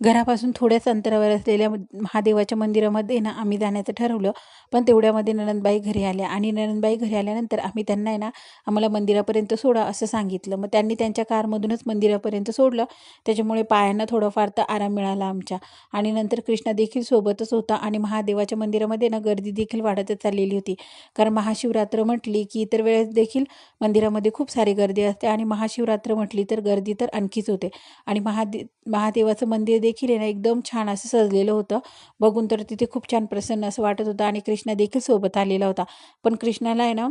घरापासून थोड्याच अंतरावर असलेल्या महादेवाच्या मंदिरामध्ये ना आम्ही जाण्याचं ठरवलं. पण तेवढ्यामध्ये नणंदबाई घरी आल्या आणि नणंदबाई घरी आल्यानंतर आम्ही त्यांना आहे ना आम्हाला मंदिरापर्यंत सोडा असं सांगितलं. मग त्यांनी त्यांच्या कारमधूनच मंदिरापर्यंत सोडलं. त्याच्यामुळे पायांना थोडाफार तर आराम मिळाला आमच्या. आणि नंतर कृष्णा देखील सोबतच होता आणि महादेवाच्या मंदिरामध्ये ना गर्दी देखील वाढतच चाललेली होती. कारण महाशिवरात्र म्हटली की इतर वेळेस देखील मंदिरामध्ये खूप सारी गर्दी असते आणि महाशिवरात्र म्हटली तर गर्दी तर आणखीच होते. आणि महादेवाचं मंदिर देखील आहे ना एकदम छान असं सजलेलं होतं. बघून तर तिथे खूप छान प्रसन्न असं वाटत होतं आणि कृष्णा देखील सोबत आलेला होता. पण कृष्णाला आहे ना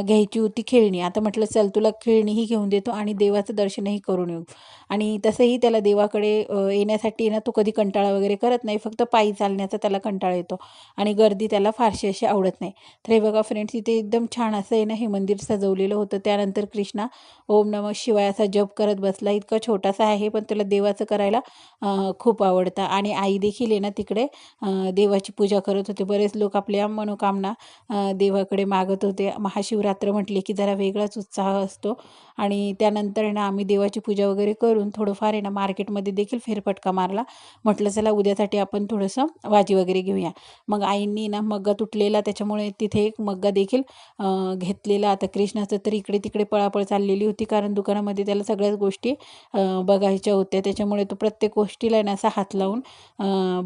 घ्यायची होती खेळणी. आता म्हटलं चल तुला खेळणीही घेऊन देतो आणि देवाचं दर्शनही करून येऊ. आणि तसंही त्याला देवाकडे येण्यासाठी ना तो कधी कंटाळा वगैरे करत नाही. फक्त पायी चालण्याचा त्याला कंटाळा येतो आणि गर्दी त्याला फारशी अशी आवडत नाही. तर हे बघा फ्रेंड्स, इथे एकदम छान असं आहे ना हे मंदिर सजवलेलं होतं. त्यानंतर कृष्णा ओम नमः शिवाय असा जप करत बसला. इतका छोटासा आहे पण त्याला देवाचं करायला खूप आवडतं. आणि आई देखील आहे ना तिकडे देवाची पूजा करत होते. बरेच लोक आपल्या मनोकामना देवाकडे मागत होते. महाशिवरात्र म्हटले की जरा वेगळाच उत्साह असतो. आणि त्यानंतर आहे ना आम्ही देवाची पूजा वगैरे करून थोडंफार आहे ना मार्केटमध्ये देखील फेरफटका मारला. म्हटलं चला उद्यासाठी आपण थोडंसं भाजी वगैरे घेऊया. मग आईंनी ना मग्गा तुटलेला, त्याच्यामुळे तिथे एक मग्गा देखील घेतलेला. आता कृष्णाचं तर इकडे तिकडे पळापळ चाललेली होती, कारण दुकानामध्ये त्याला सगळ्याच गोष्टी बघायच्या होत्या. त्याच्यामुळे तो प्रत्येक गोष्टीला ना असा हात लावून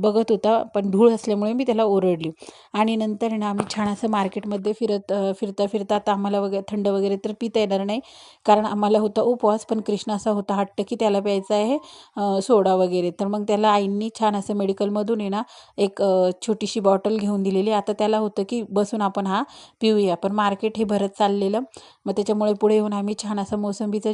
बघत होता. पण धूळ असल्यामुळे मी त्याला ओरडली. आणि नंतर ना आम्ही छान असं मार्केटमध्ये फिरता फिरता, आता आम्हाला वगैरे थंड वगैरे तर पिता येणार नाही, कारण आम्हाला होता उपवास. पण कृष्ण असा होता हट्ट की त्याला प्यायचा आहे सोडा वगैरे. तर मग त्याला आईंनी छान असं मेडिकलमधून आहे ना एक छोटीशी बॉटल घेऊन दिलेली. आता त्याला होतं की बसून आपण हा पिऊया, पण मार्केट हे भरत चाललेलं. मग त्याच्यामुळे पुढे येऊन आम्ही छान असं मोसंबीचं